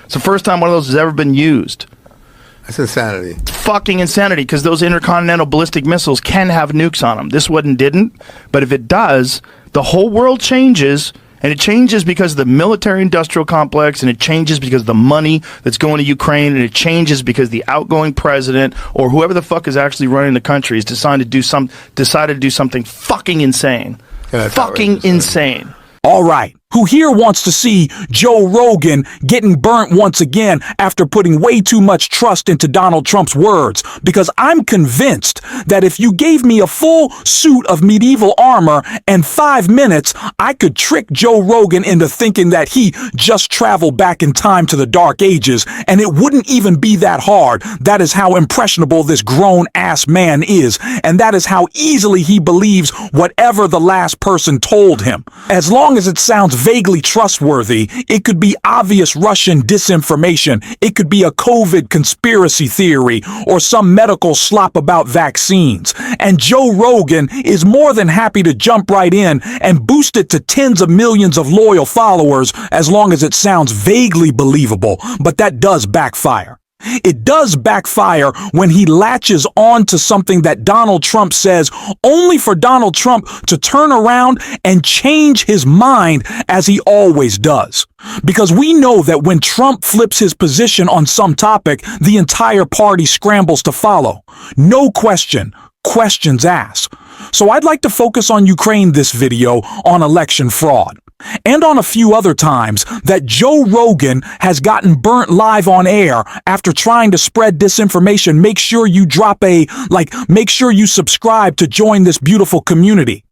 It's the first time one of those has ever been used. That's insanity. It's fucking insanity, because those intercontinental ballistic missiles can have nukes on them. This one didn't, but if it does, the whole world changes. And it changes because of the military-industrial complex, and it changes because of the money that's going to Ukraine, and it changes because the outgoing president or whoever the fuck is actually running the country has decided to do something fucking insane. Yeah, fucking insane. All right. Who here wants to see Joe Rogan getting burnt once again after putting way too much trust into Donald Trump's words? Because I'm convinced that if you gave me a full suit of medieval armor and 5 minutes, I could trick Joe Rogan into thinking that he just traveled back in time to the Dark Ages, and it wouldn't even be that hard. That is how impressionable this grown-ass man is, and that is how easily he believes whatever the last person told him. As long as it sounds vaguely trustworthy, it could be obvious Russian disinformation, it could be a COVID conspiracy theory, or some medical slop about vaccines. And Joe Rogan is more than happy to jump right in and boost it to tens of millions of loyal followers as long as it sounds vaguely believable, but that does backfire. It does backfire when he latches on to something that Donald Trump says, only for Donald Trump to turn around and change his mind as he always does. Because we know that when Trump flips his position on some topic, the entire party scrambles to follow. No question, questions asked. So I'd like to focus on Ukraine this video on election fraud. And on a few other times that Joe Rogan has gotten burnt live on air after trying to spread disinformation. Make sure you make sure you subscribe to join this beautiful community.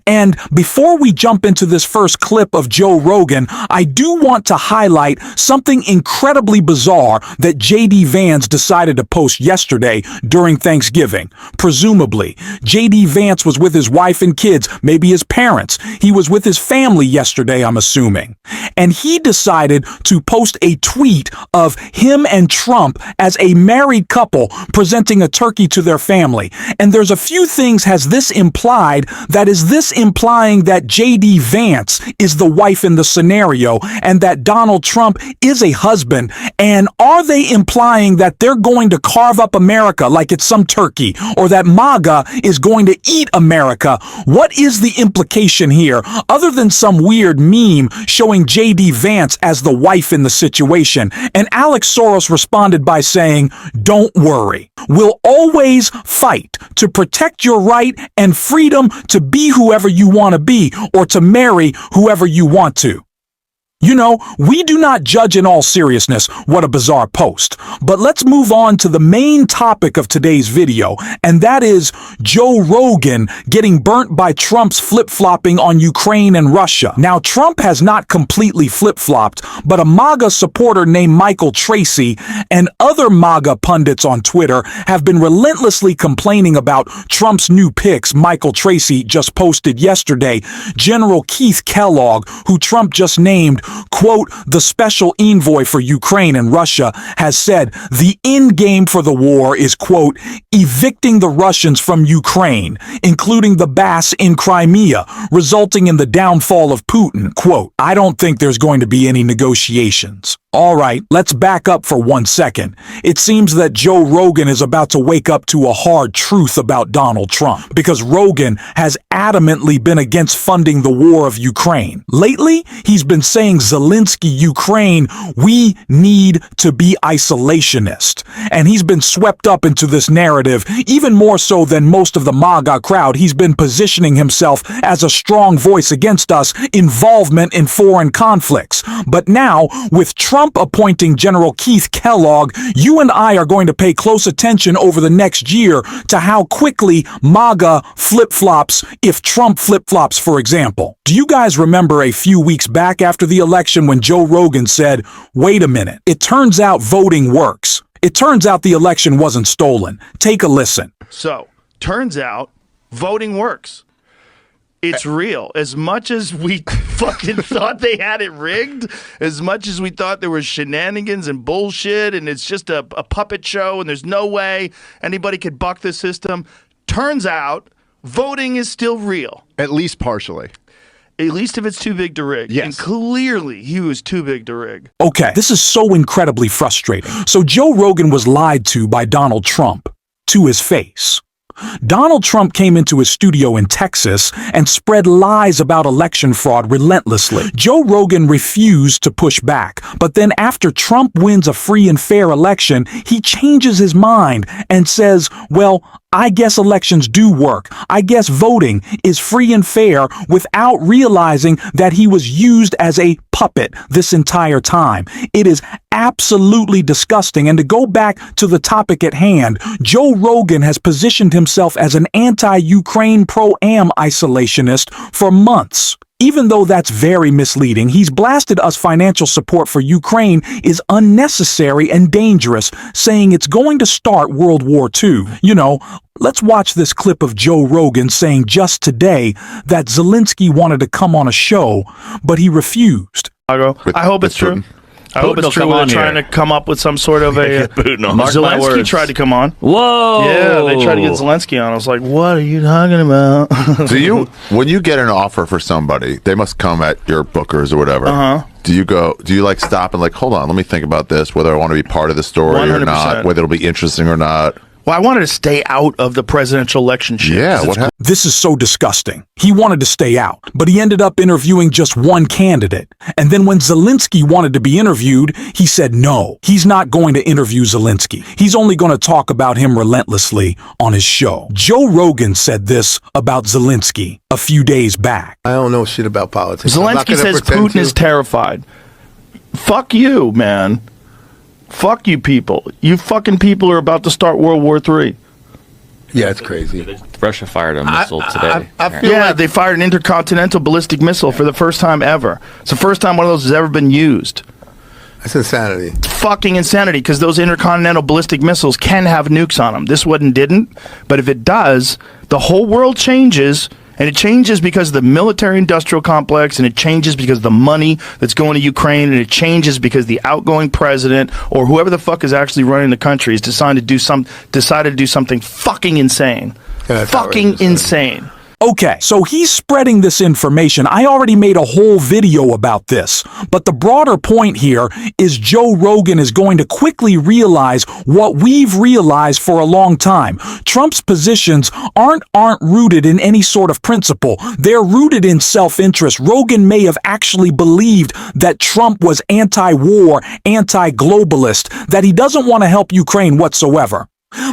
And before we jump into this first clip of Joe Rogan, I do want to highlight something incredibly bizarre that JD Vance decided to post yesterday during Thanksgiving. Presumably, JD Vance was with his wife and kids, maybe his parents. He was with his family yesterday, I'm assuming. And he decided to post a tweet of him and Trump as a married couple presenting a turkey to their family. And there's a few things has this implied. That is this implying that JD Vance is the wife in the scenario and that Donald Trump is a husband? And are they implying that they're going to carve up America like it's some turkey, or that MAGA is going to eat America? What is the implication here, other than some weird meme showing JD Vance as the wife in the situation? And Alex Soros responded by saying, "Don't worry, we'll always fight to protect your right and freedom to be whoever you want to be, or to marry whoever you want to." You know, we do not judge in all seriousness. What a bizarre post. But let's move on to the main topic of today's video, and that is Joe Rogan getting burnt by Trump's flip-flopping on Ukraine and Russia. Now, Trump has not completely flip-flopped, but a MAGA supporter named Michael Tracy and other MAGA pundits on Twitter have been relentlessly complaining about Trump's new picks. Michael Tracy just posted yesterday General Keith Kellogg, who Trump just named, quote, the special envoy for Ukraine and Russia, has said the end game for the war is, quote, evicting the Russians from Ukraine, including the Bass in Crimea, resulting in the downfall of Putin. Quote, I don't think there's going to be any negotiations. All right, let's back up for 1 second. It seems that Joe Rogan is about to wake up to a hard truth about Donald Trump, because Rogan has adamantly been against funding the war of Ukraine. Lately, he's been saying Zelensky, Ukraine, we need to be isolationist. And he's been swept up into this narrative, even more so than most of the MAGA crowd. He's been positioning himself as a strong voice against us involvement in foreign conflicts. But now, with Trump appointing General Keith Kellogg, you and I are going to pay close attention over the next year to how quickly MAGA flip-flops if Trump flip-flops, for example. Do you guys remember a few weeks back after the election when Joe Rogan said, wait a minute, it turns out voting works. It turns out the election wasn't stolen. Take a listen. So, turns out voting works. It's real. As much as we fucking thought they had it rigged, as much as we thought there was shenanigans and bullshit and it's just a puppet show and there's no way anybody could buck the system, turns out voting is still real. At least partially. At least if it's too big to rig. Yes. And clearly he was too big to rig. Okay, this is so incredibly frustrating. So Joe Rogan was lied to by Donald Trump to his face. Donald Trump came into his studio in Texas and spread lies about election fraud relentlessly. Joe Rogan refused to push back, but then after Trump wins a free and fair election, he changes his mind and says, well, I guess elections do work. I guess voting is free and fair, without realizing that he was used as a puppet this entire time. It is absolutely disgusting. And to go back to the topic at hand, Joe Rogan has positioned himself as an anti-Ukraine pro-am isolationist for months. Even though that's very misleading, he's blasted us financial support for Ukraine is unnecessary and dangerous, saying it's going to start World War II. You know, let's watch this clip of Joe Rogan saying just today that Zelensky wanted to come on a show, but he refused. I hope it's true. I hope it's true. They're trying to come up with some sort of a... Zelensky tried to come on. Whoa! Yeah, they tried to get Zelensky on. I was like, what are you talking about? When you get an offer for somebody, they must come at your bookers or whatever. Do you like stop and like, hold on, let me think about this, whether I want to be part of the story 100%. Or not, whether it'll be interesting or not? Well, I wanted to stay out of the presidential election shit. Yeah, what happened? This is so disgusting. He wanted to stay out, but he ended up interviewing just one candidate. And then when Zelensky wanted to be interviewed, he said no, he's not going to interview Zelensky. He's only going to talk about him relentlessly on his show. Joe Rogan said this about Zelensky a few days back. I don't know shit about politics. Zelensky says Putin is terrified. Fuck you, man. Fuck you people. You fucking people are about to start World War III. Yeah, it's crazy. Russia fired a missile today. I feel like they fired an intercontinental ballistic missile for the first time ever. It's the first time one of those has ever been used. that's insanity. It's fucking insanity, because those intercontinental ballistic missiles can have nukes on them. This one didn't, but if it does, the whole world changes. And it changes because of the military-industrial complex, and it changes because of the money that's going to Ukraine, and it changes because the outgoing president or whoever the fuck is actually running the country has decided to do something fucking insane. Yeah, fucking insane. Okay, so he's spreading this information. I already made a whole video about this. But the broader point here is Joe Rogan is going to quickly realize what we've realized for a long time. Trump's positions aren't rooted in any sort of principle. They're rooted in self-interest. Rogan may have actually believed that Trump was anti-war, anti-globalist, that he doesn't want to help Ukraine whatsoever.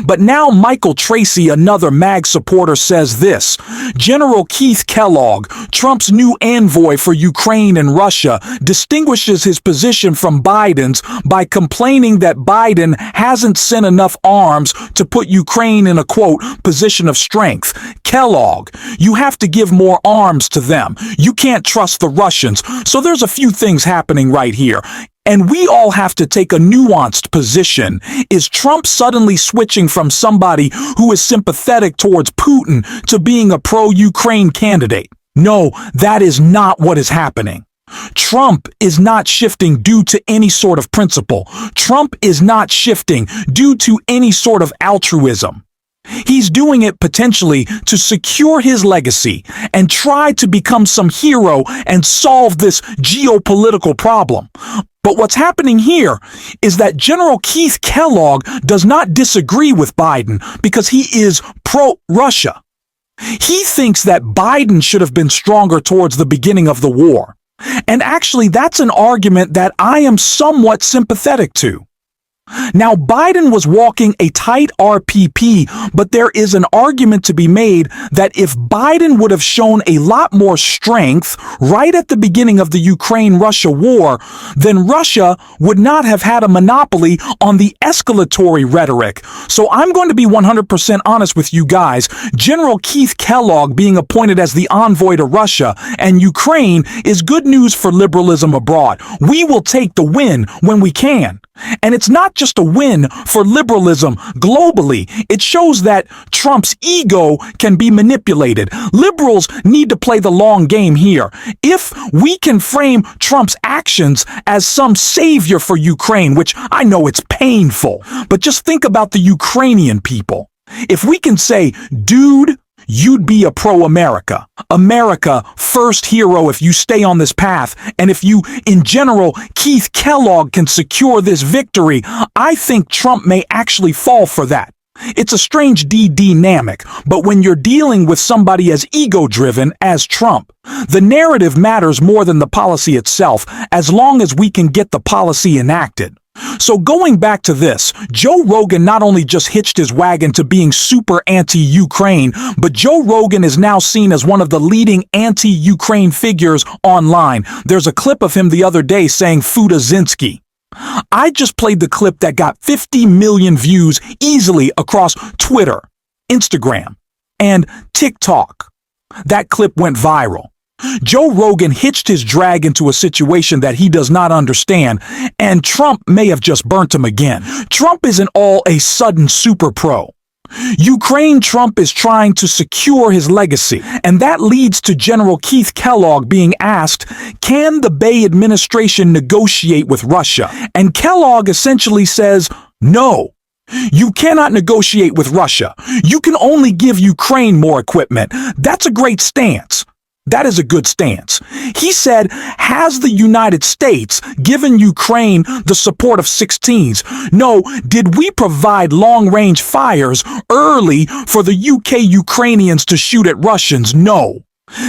But now Michael Tracy, another MAG supporter, says this. General Keith Kellogg, Trump's new envoy for Ukraine and Russia, distinguishes his position from Biden's by complaining that Biden hasn't sent enough arms to put Ukraine in a, quote, position of strength. Kellogg, you have to give more arms to them. You can't trust the Russians. So there's a few things happening right here. And we all have to take a nuanced position. Is Trump suddenly switching from somebody who is sympathetic towards Putin to being a pro-Ukraine candidate? No, that is not what is happening. Trump is not shifting due to any sort of principle. Trump is not shifting due to any sort of altruism. He's doing it potentially to secure his legacy and try to become some hero and solve this geopolitical problem. But what's happening here is that General Keith Kellogg does not disagree with Biden because he is pro-Russia. He thinks that Biden should have been stronger towards the beginning of the war. And actually, that's an argument that I am somewhat sympathetic to. Now, Biden was walking a tight RPP, but there is an argument to be made that if Biden would have shown a lot more strength right at the beginning of the Ukraine-Russia war, then Russia would not have had a monopoly on the escalatory rhetoric. So I'm going to be 100% honest with you guys. General Keith Kellogg being appointed as the envoy to Russia and Ukraine is good news for liberalism abroad. We will take the win when we can. And it's not just a win for liberalism globally. It shows that Trump's ego can be manipulated. Liberals need to play the long game here. If we can frame Trump's actions as some savior for Ukraine, which I know it's painful, but just think about the Ukrainian people. If we can say, dude, you'd be a pro-America. America first hero if you stay on this path, and if you, in general, Keith Kellogg can secure this victory, I think Trump may actually fall for that. It's a strange dynamic, but when you're dealing with somebody as ego-driven as Trump, the narrative matters more than the policy itself, as long as we can get the policy enacted. So going back to this, Joe Rogan not only just hitched his wagon to being super anti-Ukraine, but Joe Rogan is now seen as one of the leading anti-Ukraine figures online. There's a clip of him the other day saying Fudazinski. I just played the clip that got 50 million views easily across Twitter, Instagram, and TikTok. That clip went viral. Joe Rogan hitched his drag into a situation that he does not understand, and Trump may have just burnt him again. Trump isn't all a sudden super pro. Ukraine Trump is trying to secure his legacy, and that leads to General Keith Kellogg being asked, can the Bay administration negotiate with Russia? And Kellogg essentially says, no. You cannot negotiate with Russia. You can only give Ukraine more equipment. That's a great stance. That is a good stance. He said, has the United States given Ukraine the support of 16s? No. Did we provide long-range fires early for the UK Ukrainians to shoot at Russians? No.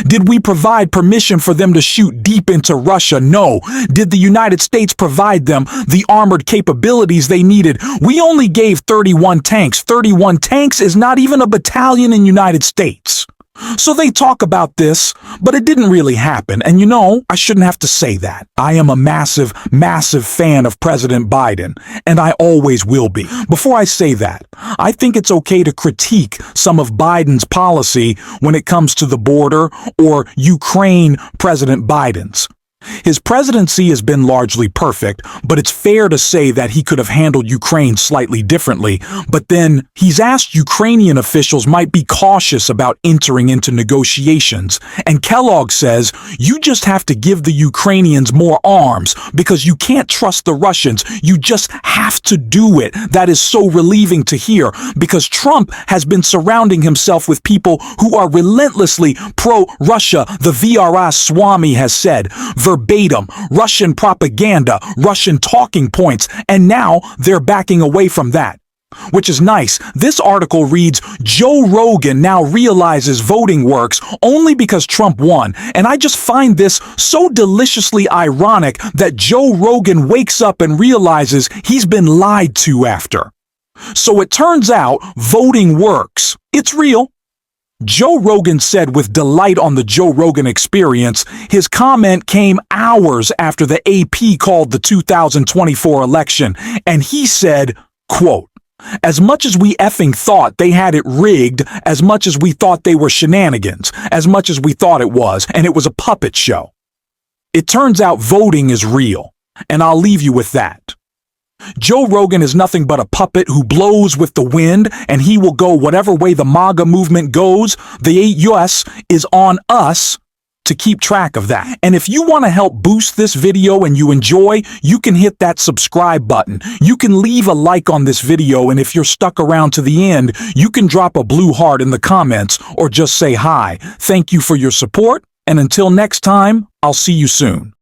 Did we provide permission for them to shoot deep into Russia? No. Did the United States provide them the armored capabilities they needed? We only gave 31 tanks. 31 tanks is not even a battalion in the United States. So they talk about this, but it didn't really happen. And you know, I shouldn't have to say that. I am a massive, massive fan of President Biden, and I always will be. Before I say that, I think it's okay to critique some of Biden's policy when it comes to the border or Ukraine President Biden's. His presidency has been largely perfect, but it's fair to say that he could have handled Ukraine slightly differently. But then he's asked Ukrainian officials might be cautious about entering into negotiations. And Kellogg says, you just have to give the Ukrainians more arms because you can't trust the Russians. You just have to do it. That is so relieving to hear because Trump has been surrounding himself with people who are relentlessly pro-Russia, the VRI Swami has said. Verbatim, Russian propaganda, Russian talking points, and now they're backing away from that. Which is nice. This article reads, Joe Rogan now realizes voting works only because Trump won. And I just find this so deliciously ironic that Joe Rogan wakes up and realizes he's been lied to after. So it turns out voting works. It's real. Joe Rogan said with delight on the Joe Rogan Experience, his comment came hours after the AP called the 2024 election, and he said, quote, as much as we effing thought they had it rigged, as much as we thought they were shenanigans, as much as we thought it was, and it was a puppet show. It turns out voting is real, and I'll leave you with that. Joe Rogan is nothing but a puppet who blows with the wind, and he will go whatever way the MAGA movement goes. The US is on us to keep track of that. And if you want to help boost this video and you enjoy, you can hit that subscribe button. You can leave a like on this video, and if you're stuck around to the end, you can drop a blue heart in the comments or just say hi. Thank you for your support, and until next time, I'll see you soon.